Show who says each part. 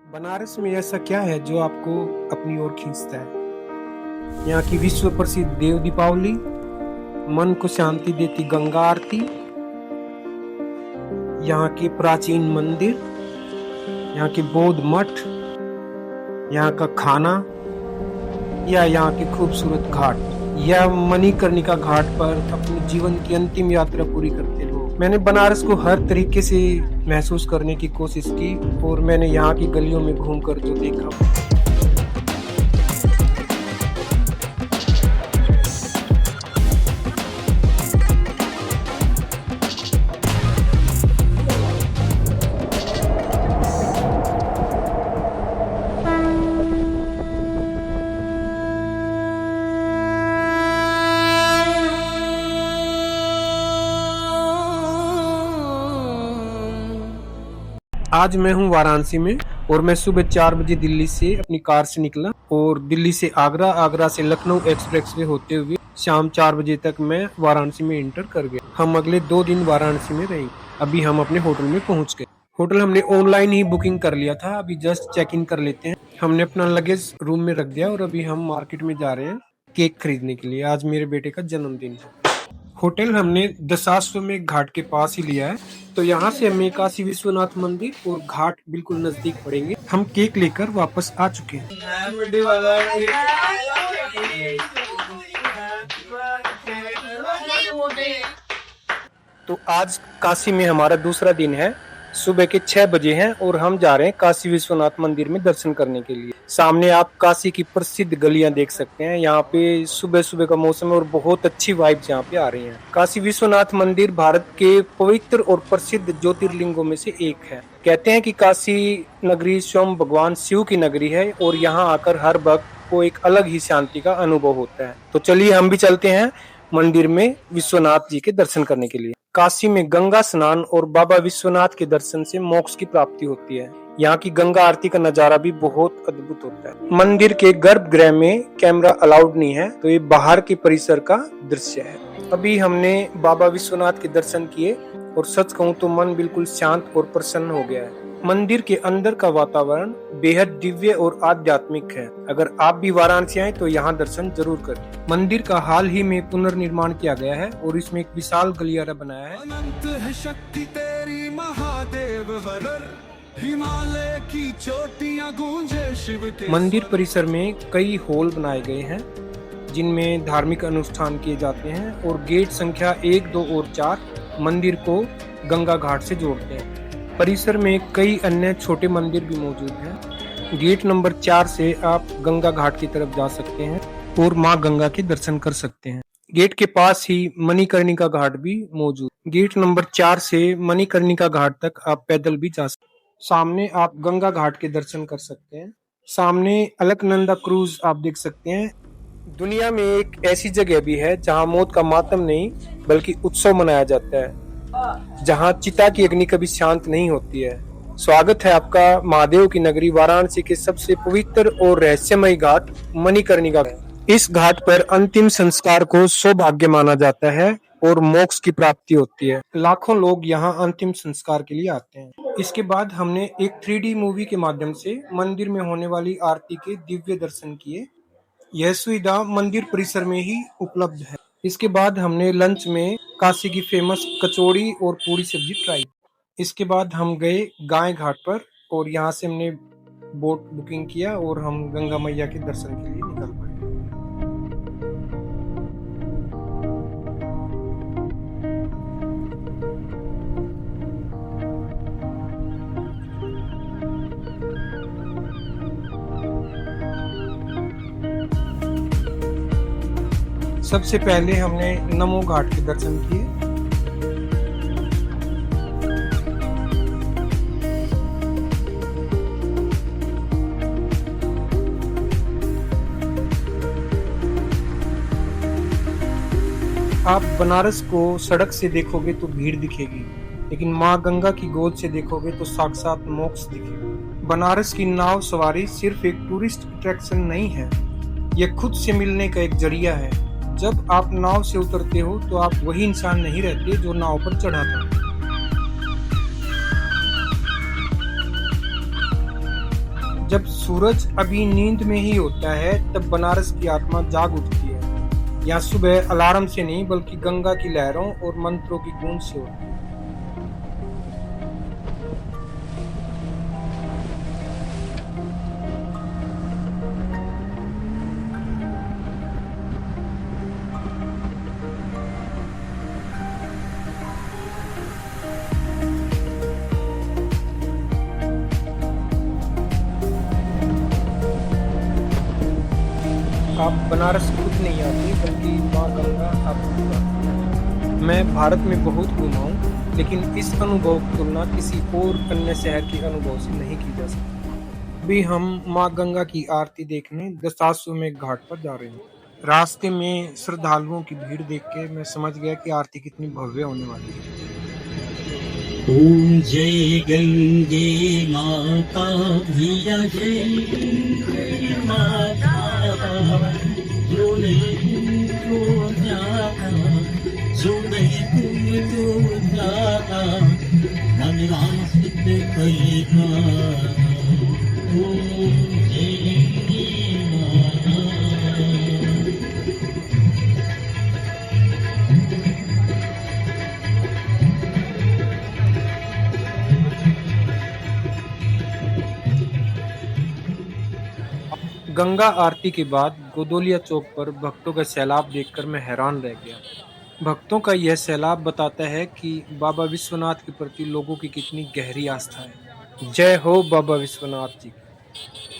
Speaker 1: बनारस में ऐसा क्या है जो आपको अपनी ओर खींचता है? यहाँ की विश्व प्रसिद्ध देव दीपावली, मन को शांति देती गंगा आरती, यहाँ के प्राचीन मंदिर, यहाँ के बौद्ध मठ, यहाँ का खाना या यहाँ के खूबसूरत घाट या मणिकर्णिका घाट पर अपने जीवन की अंतिम यात्रा पूरी करते लोग। मैंने बनारस को हर तरीके से महसूस करने की कोशिश की और मैंने यहाँ की गलियों में घूमकर जो देखा। आज मैं हूँ वाराणसी में और मैं सुबह 4 बजे दिल्ली से अपनी कार से निकला और दिल्ली से आगरा, आगरा से लखनऊ एक्सप्रेसवे होते हुए शाम 4 बजे तक मैं वाराणसी में इंटर कर गया। हम अगले 2 दिन वाराणसी में रहे। अभी हम अपने होटल में पहुंच गए। होटल हमने ऑनलाइन ही बुकिंग कर लिया था। अभी जस्ट चेक इन कर लेते हैं। हमने अपना लगेज रूम में रख दिया और अभी हम मार्केट में जा रहे हैं केक खरीदने के लिए। आज मेरे बेटे का जन्मदिन है। होटल हमने दशाश्वमेध घाट के पास ही लिया है, तो यहाँ से हमें काशी विश्वनाथ मंदिर और घाट बिल्कुल नजदीक पड़ेंगे। हम केक लेकर वापस आ चुके हैं। तो आज काशी में हमारा दूसरा दिन है। सुबह के 6 बजे हैं और हम जा रहे हैं काशी विश्वनाथ मंदिर में दर्शन करने के लिए। सामने आप काशी की प्रसिद्ध गलियां देख सकते हैं। यहाँ पे सुबह सुबह का मौसम है और बहुत अच्छी वाइब्स यहाँ पे आ रही हैं। काशी विश्वनाथ मंदिर भारत के पवित्र और प्रसिद्ध ज्योतिर्लिंगों में से एक है। कहते हैं कि काशी नगरी स्वयं भगवान शिव की नगरी है और यहाँ आकर हर भक्त को एक अलग ही शांति का अनुभव होता है। तो चलिए हम भी चलते हैं मंदिर में विश्वनाथ जी के दर्शन करने के लिए। काशी में गंगा स्नान और बाबा विश्वनाथ के दर्शन से मोक्ष की प्राप्ति होती है। यहाँ की गंगा आरती का नजारा भी बहुत अद्भुत होता है। मंदिर के गर्भगृह में कैमरा अलाउड नहीं है, तो ये बाहर के परिसर का दृश्य है। अभी हमने बाबा विश्वनाथ के दर्शन किए और सच कहूँ तो मन बिल्कुल शांत और प्रसन्न हो गया है। मंदिर के अंदर का वातावरण बेहद दिव्य और आध्यात्मिक है। अगर आप भी वाराणसी आए तो यहाँ दर्शन जरूर करें। मंदिर का हाल ही में पुनर्निर्माण किया गया है और इसमें एक विशाल गलियारा बनाया है।
Speaker 2: अनंत है शक्ति तेरी महादेव वरर, हिमालय की चोटियां गूंजे शिव के।
Speaker 1: मंदिर परिसर में कई हॉल बनाए गए हैं जिनमें धार्मिक अनुष्ठान किए जाते हैं और गेट संख्या 1, 2 और 4 मंदिर को गंगा घाट से जोड़ते हैं। परिसर में कई अन्य छोटे मंदिर भी मौजूद हैं। गेट नंबर 4 से आप गंगा घाट की तरफ जा सकते हैं और मां गंगा के दर्शन कर सकते हैं। गेट के पास ही मणिकर्णिका घाट भी मौजूद। गेट नंबर 4 से मणिकर्णिका घाट तक आप पैदल भी जा सकते हैं। सामने आप गंगा घाट के दर्शन कर सकते हैं। सामने अलकनंदा क्रूज आप देख सकते हैं। दुनिया में एक ऐसी जगह भी है जहाँ मौत का मातम नहीं बल्कि उत्सव मनाया जाता है, जहाँ चिता की अग्नि कभी शांत नहीं होती है। स्वागत है आपका महादेव की नगरी वाराणसी के सबसे पवित्र और रहस्यमय घाट मणिकर्णिका। इस घाट पर अंतिम संस्कार को सौभाग्य माना जाता है और मोक्ष की प्राप्ति होती है। लाखों लोग यहाँ अंतिम संस्कार के लिए आते हैं। इसके बाद हमने एक 3D मूवी के माध्यम से मंदिर में होने वाली आरती के दिव्य दर्शन किए। यह सुविधा मंदिर परिसर में ही उपलब्ध है। इसके बाद हमने लंच में काशी की फेमस कचौड़ी और पूरी सब्जी ट्राई। इसके बाद हम गए गाय घाट पर और यहाँ से हमने बोट बुकिंग किया और हम गंगा मैया के दर्शन के लिए निकल पड़े। सबसे पहले हमने नमो घाट के दर्शन किए। आप बनारस को सड़क से देखोगे तो भीड़ दिखेगी, लेकिन माँ गंगा की गोद से देखोगे तो साक्षात मोक्ष दिखेगा। बनारस की नाव सवारी सिर्फ एक टूरिस्ट अट्रैक्शन नहीं है, यह खुद से मिलने का एक जरिया है। जब आप नाव से उतरते हो तो आप वही इंसान नहीं रहते जो नाव पर चढ़ा था। जब सूरज अभी नींद में ही होता है तब बनारस की आत्मा जाग उठती है। यहाँ सुबह अलार्म से नहीं बल्कि गंगा की लहरों और मंत्रों की गूंज से होती है। आप बनारस खुद नहीं आते बल्कि माँ गंगा आपको बुलाती है। मैं भारत में बहुत घूमा हूँ लेकिन इस अनुभव की तुलना किसी और अन्य शहर के अनुभव से नहीं की जा सकती। अभी हम माँ गंगा की आरती देखने दशाश्वमेध घाट पर जा रहे हैं। रास्ते में श्रद्धालुओं की भीड़ देख के मैं समझ गया कि आरती कितनी भव्य होने वाली है।
Speaker 3: ओम जय गंगे माता धिया जय माता जो नहीं तो जाता जो नहीं तो जाता मन रासित करेगा। ओम जय गंगे माता।
Speaker 1: गंगा आरती के बाद गोदोलिया चौक पर भक्तों का सैलाब देखकर मैं हैरान रह गया। भक्तों का यह सैलाब बताता है कि बाबा विश्वनाथ के प्रति लोगों की कितनी गहरी आस्था है। जय हो बाबा विश्वनाथ जी की।